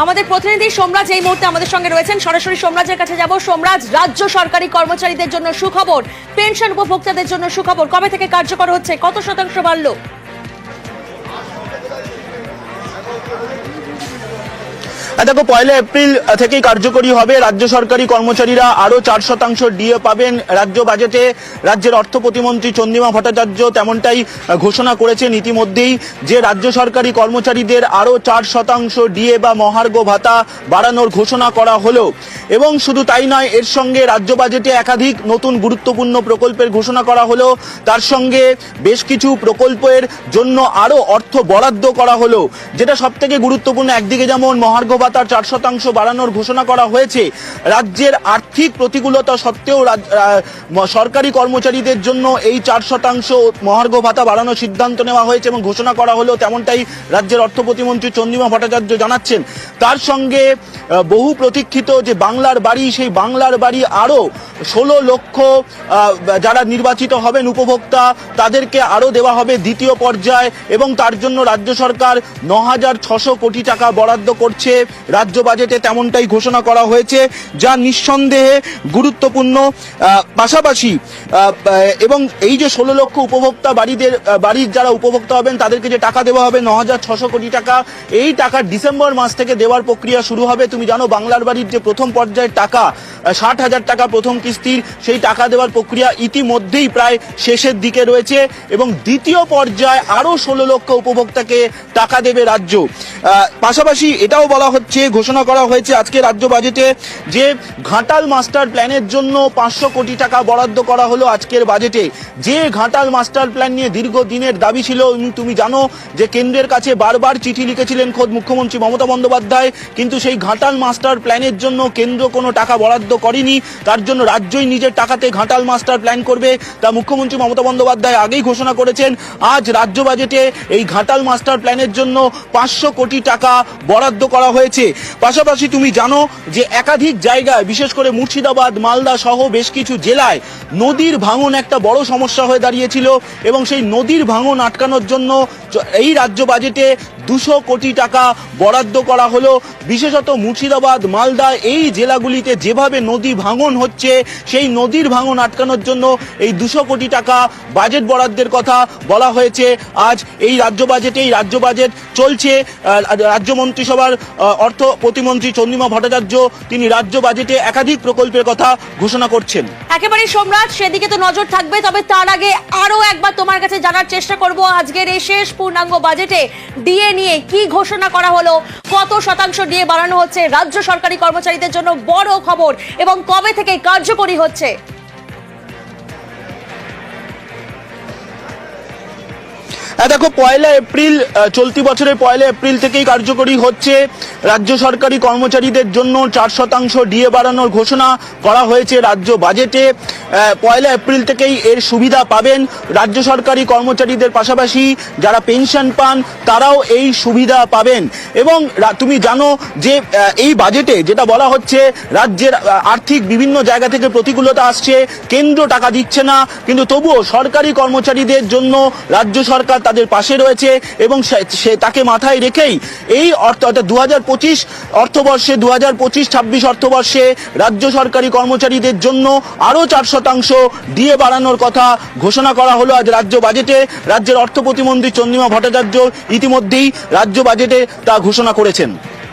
আমাদের প্রতিনিধি সোমরাজ এই মুহূর্তে আমাদের সঙ্গে রয়েছেন। সরাসরি সোমরাজের কাছে যাব। সোমরাজ, রাজ্য সরকারি কর্মচারীদের জন্য সুখবর, পেনশন উপভোক্তাদের জন্য সুখবর, কবে থেকে কার্যকর হচ্ছে, কত শতাংশ বাড়লো? দেখো, 1 এপ্রিল থেকেই কার্যকরী হবে। রাজ্য সরকারি কর্মচারীরা আরো 4% ডিএ পাবেন। রাজ্য বাজেটে রাজ্যের অর্থ প্রতিমন্ত্রী চন্দ্রিমা ভট্টাচার্য তেমনটাই ঘোষণা করেছেন ইতিমধ্যেই, যে রাজ্য সরকারি কর্মচারীদের আরো 4% ডিএ বা মহার্ঘ ভাতা বাড়ানোর ঘোষণা করা হলো। এবং শুধু তাই নয়, এর সঙ্গে রাজ্য বাজেটে একাধিক নতুন গুরুত্বপূর্ণ প্রকল্পের ঘোষণা করা হলো। তার সঙ্গে বেশ কিছু প্রকল্পের জন্য আরো অর্থ বরাদ্দ করা হলো। যেটা সব থেকে গুরুত্বপূর্ণ, একদিকে যেমন মহার্ঘ ভাতার 4% বাড়ানোর ঘোষণা করা হয়েছে, রাজ্যের আর্থিক প্রতিকূলতা সত্ত্বেও সরকারি কর্মচারীদের জন্য এই 4% মহার্ঘ ভাতা বাড়ানোর সিদ্ধান্ত নেওয়া হয়েছে এবং ঘোষণা করা হলো, তেমনটাই রাজ্যের অর্থ প্রতিমন্ত্রী চন্দ্রিমা ভট্টাচার্য জানাচ্ছেন। তার সঙ্গে বহু প্রতীক্ষিত যে বাংলার বাড়ি, সেই বাংলার বাড়ি আরো 16 লক্ষ যারা নির্বাচিত হবেন উপভোক্তা, তাদেরকে আরো দেওয়া হবে দ্বিতীয় পর্যায়ে, এবং তার জন্য রাজ্য সরকার 9,600 কোটি টাকা বরাদ্দ করছে রাজ্য বাজেটে, তেমনটাই ঘোষণা করা হয়েছে, যা নিঃসন্দেহে গুরুত্বপূর্ণ। পাশাপাশি এবং এই যে 16 লক্ষ উপভোক্তা বাড়ির যারা উপভোক্তা হবেন তাদেরকে যে টাকা দেওয়া হবে 9,600 কোটি টাকা, এই টাকা ডিসেম্বর মাস থেকে দেওয়ার প্রক্রিয়া শুরু হবে। তুমি জানো, বাংলার বাড়ির যে প্রথম পর্যায়ের টাকা 60,000 টাকা প্রথম কিস্তির, সেই টাকা দেওয়ার প্রক্রিয়া ইতিমধ্যেই প্রায় শেষের দিকে রয়েছে, এবং দ্বিতীয় পর্যায়ে আরো 16 লক্ষ উপভোক্তাকে টাকা দেবে রাজ্য। পাশাপাশি এটাও বলা হচ্ছে, ঘোষণা করা হয়েছে আজকে রাজ্য বাজেটে, যে ঘাটাল মাস্টার প্ল্যানের জন্য 500 কোটি টাকা বরাদ্দ করা হলো আজকের বাজেটে। যে ঘাটাল মাস্টার প্ল্যান নিয়ে দীর্ঘদিনের দাবি ছিল, তুমি জানো যে কেন্দ্রের কাছে বারবার চিঠি লিখেছিলেন খোদ মুখ্যমন্ত্রী মমতা বন্দ্যোপাধ্যায়, কিন্তু সেই ঘাটাল মাস্টার প্ল্যানের জন্য কেন্দ্র কোনো টাকা বরাদ্দ করেনি। তার জন্য রাজ্যই নিজের টাকাতে ঘাটাল মাস্টার প্ল্যান করবে, তা মুখ্যমন্ত্রী মমতা বন্দ্যোপাধ্যায় আগেই ঘোষণা করেছেন। আজ রাজ্য বাজেটে এই ঘাটাল মাস্টার প্ল্যানের জন্য 500 কোটি টাকা বরাদ্দ করা হয়েছে। পাশাপাশি তুমি জানো যে একাধিক জায়গায়, বিশেষ করে মুর্শিদাবাদ, মালদা সহ বেশ কিছু জেলায় নদীর ভাঙন একটা বড় সমস্যা হয়ে দাঁড়িয়েছিল, এবং সেই নদীর ভাঙন আটকানোর জন্য এই রাজ্য বাজেটে 200 কোটি টাকা বরাদ্দ করা হলো। বিশেষত মুর্শিদাবাদ, মালদা এই জেলাগুলিতে যেভাবে নদী ভাঙন হচ্ছে, সেই নদীর ভাঙন আটকানোর জন্য এই 200 কোটি টাকা বাজেট বরাদ্দের কথা বলা হয়েছে আজ এই রাজ্য বাজেটে। এই রাজ্য বাজেট চলছে, রাজ্য মন্ত্রিসভার অর্থ প্রতিমন্ত্রী চন্দ্রিমা ভট্টাচার্য তিনি রাজ্য বাজেটে একাধিক প্রকল্পের কথা ঘোষণা করছেন। একেবারে সোমরাজ, সেদিকে তো নজর থাকবে, তবে তার আগে আরো একবার তোমার কাছে জানার চেষ্টা করব, আজকের এই শেষ পূর্ণাঙ্গ বাজেটে ডিএ নিয়ে কি ঘোষণা করা হলো, কত শতাংশ ডিএ বাড়ানো হচ্ছে রাজ্য সরকারি কর্মচারীদের জন্য, বড় খবর, এবং কবে থেকে কার্যকরী হচ্ছে? দেখো, 1 এপ্রিল, চলতি বছরের 1 এপ্রিল থেকেই কার্যকরী হচ্ছে রাজ্য সরকারি কর্মচারীদের জন্য 4% ডিএ বাড়ানোর ঘোষণা করা হয়েছে রাজ্য বাজেটে। 1 এপ্রিল থেকেই এর সুবিধা পাবেন রাজ্য সরকারি কর্মচারীদের পাশাপাশি যারা পেনশন পান তারাও এই সুবিধা পাবেন। এবং তুমি জানো যে এই বাজেটে যেটা বলা হচ্ছে, রাজ্যের আর্থিক বিভিন্ন জায়গা থেকে প্রতিকূলতা আসছে, কেন্দ্র টাকা দিচ্ছে না, কিন্তু তবুও সরকারি কর্মচারীদের জন্য রাজ্য সরকার তাদের পাশে রয়েছে, এবং সে তাকে মাথায় রেখেই এই অর্থাৎ 2025 অর্থবর্ষে 2025-26 অর্থবর্ষে রাজ্য সরকারি কর্মচারীদের জন্য আরো 4% ডিএ বাড়ানোর কথা ঘোষণা করা হলো আজ রাজ্য বাজেটে। রাজ্যের অর্থ প্রতিমন্ত্রী চন্দ্রিমা ভট্টাচার্য ইতিমধ্যেই রাজ্য বাজেটে তা ঘোষণা করেছেন।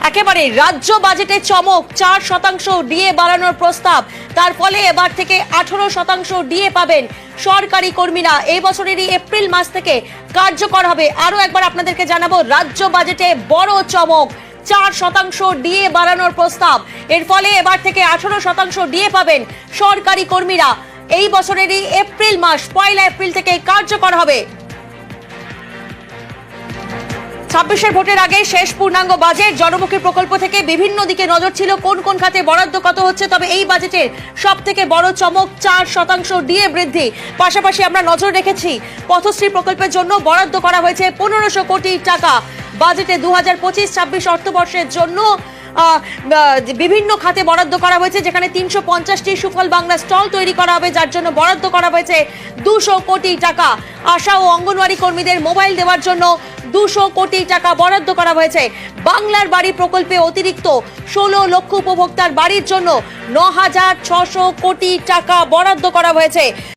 একেবারে রাজ্য বাজেটে চমক, 4% ডিএ বাড়ানোর প্রস্তাব, তার ফলে এবার থেকে 18% ডিএ পাবেন সরকারি কর্মীরা। এই বছরেরই এপ্রিল মাস থেকে কার্যকর হবে। আরো একবার আপনাদেরকে জানাবো, রাজ্য বাজেটে বড় চমক, 4% ডিএ বাড়ানোর প্রস্তাব, এর ফলে এবার থেকে 18% ডিএ পাবেন সরকারি কর্মীরা। এই বছরেরই এপ্রিল মাস, 1 এপ্রিল থেকে কার্যকর হবে। 26-এর ভোটের আগে শেষ পূর্ণাঙ্গ বাজেট, জনমুখী প্রকল্প থেকে বিভিন্ন দিকে নজর ছিল কোন কোন খাতে বরাদ্দ কত হচ্ছে, তবে এই বাজেটের সব থেকে বড় চমক 4% ডিএ বৃদ্ধি। পাশাপাশি আমরা নজর রেখেছি পথশ্রী প্রকল্পের জন্য বরাদ্দ করা হয়েছে 1500 কোটি টাকা। বাজেটে 2025-26 অর্থবর্ষের জন্য বিভিন্ন খাতে বরাদ্দ করা হয়েছে, যেখানে 350টি সুফল বাংলা স্টল তৈরি করা হবে, যার জন্য বরাদ্দ করা হয়েছে 200 কোটি টাকা। আশা ও অঙ্গনওয়াড়ি কর্মীদের মোবাইল দেওয়ার জন্য 200 কোটি টাকা বরাদ্দ করা হয়েছে। বাংলার বাড়ি প্রকল্পে অতিরিক্ত 16 লক্ষ উপভোক্তার বাড়ির জন্য 9,600 কোটি টাকা বরাদ্দ করা হয়েছে।